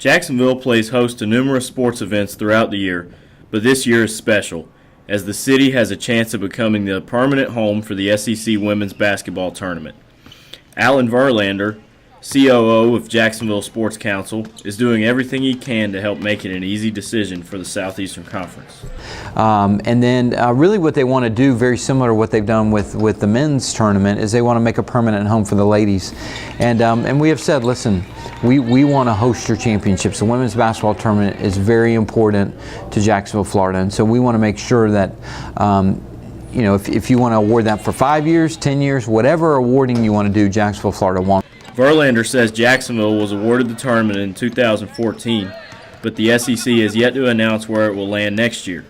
Jacksonville plays host to numerous sports events throughout the year, but this year is special, as the city has a chance of becoming the permanent home for the SEC Women's Basketball Tournament. Alan Verlander, COO of Jacksonville Sports Council, is doing everything he can to help make it an easy decision for the Southeastern Conference. And then really what they want to do, very similar to what they've done with the men's tournament, is they want to make a permanent home for the ladies. And we have said, listen, we want to host your championships. The women's basketball tournament is very important to Jacksonville, Florida, and so we want to make sure that if you want to award that for 5 years, 10 years, whatever awarding you want to do, Jacksonville, Florida wants. Verlander says Jacksonville was awarded the tournament in 2014, but the SEC has yet to announce where it will land next year.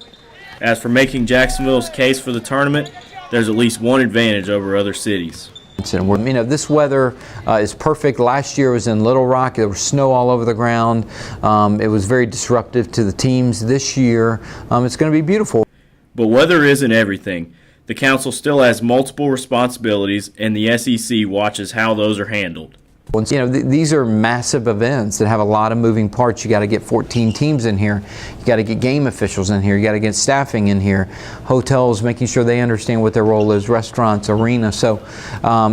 As for making Jacksonville's case for the tournament, there's at least one advantage over other cities. This weather is perfect. Last year was in Little Rock. There was snow all over the ground. It was very disruptive to the teams. This year, it's going to be beautiful. But weather isn't everything. The council still has multiple responsibilities, and the SEC watches how those are handled. These are massive events that have a lot of moving parts. You got to get 14 teams in here. You got to get game officials in here. You got to get staffing in here. Hotels, making sure they understand what their role is. Restaurants, arena. So, a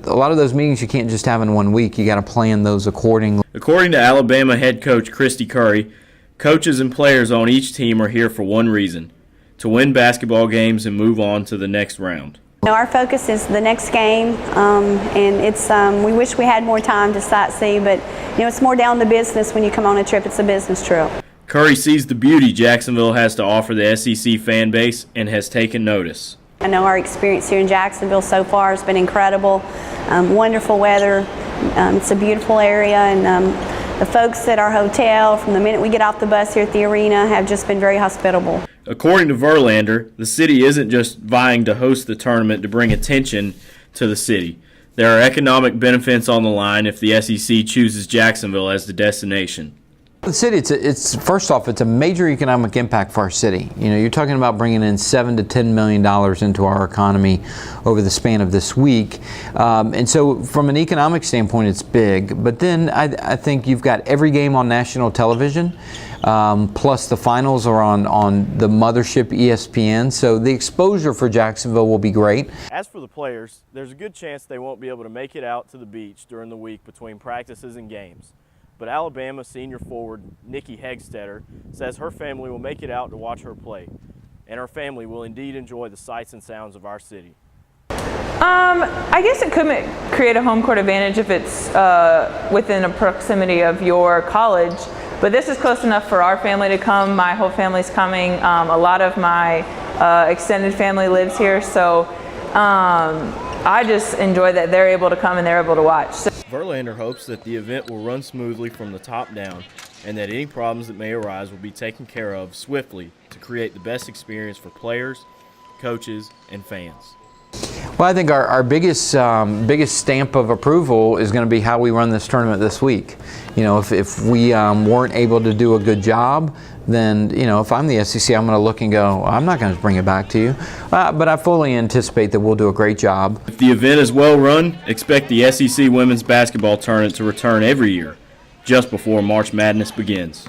lot of those meetings you can't just have in 1 week. You got to plan those accordingly. According to Alabama head coach Christy Curry, coaches and players on each team are here for one reason: to win basketball games and move on to the next round. Our focus is the next game, and it's we wish we had more time to sightsee, but it's more down to business when you come on a trip. It's a business trip. Curry sees the beauty Jacksonville has to offer the SEC fan base and has taken notice. I know our experience here in Jacksonville so far has been incredible. Wonderful weather. It's a beautiful area, and the folks at our hotel, from the minute we get off the bus here at the arena, have just been very hospitable. According to Verlander, the city isn't just vying to host the tournament to bring attention to the city. There are economic benefits on the line if the SEC chooses Jacksonville as the destination. The city, first off, it's a major economic impact for our city. You're talking about bringing in $7 to $10 million into our economy over the span of this week. And so from an economic standpoint, it's big. But then I think you've got every game on national television. Plus the finals are on the mothership ESPN, so the exposure for Jacksonville will be great. As for the players, there's a good chance they won't be able to make it out to the beach during the week between practices and games. But Alabama senior forward Nikki Hegstetter says her family will make it out to watch her play, and her family will indeed enjoy the sights and sounds of our city. I guess it could create a home court advantage if it's within a proximity of your college. But this is close enough for our family to come. My whole family's coming. A lot of my extended family lives here, so I just enjoy that they're able to come and they're able to watch. Verlander hopes that the event will run smoothly from the top down and that any problems that may arise will be taken care of swiftly to create the best experience for players, coaches, and fans. Well, I think our biggest stamp of approval is going to be how we run this tournament this week. If we weren't able to do a good job, then if I'm the SEC, I'm going to look and go, I'm not going to bring it back to you. But I fully anticipate that we'll do a great job. If the event is well run, expect the SEC Women's Basketball Tournament to return every year, just before March Madness begins.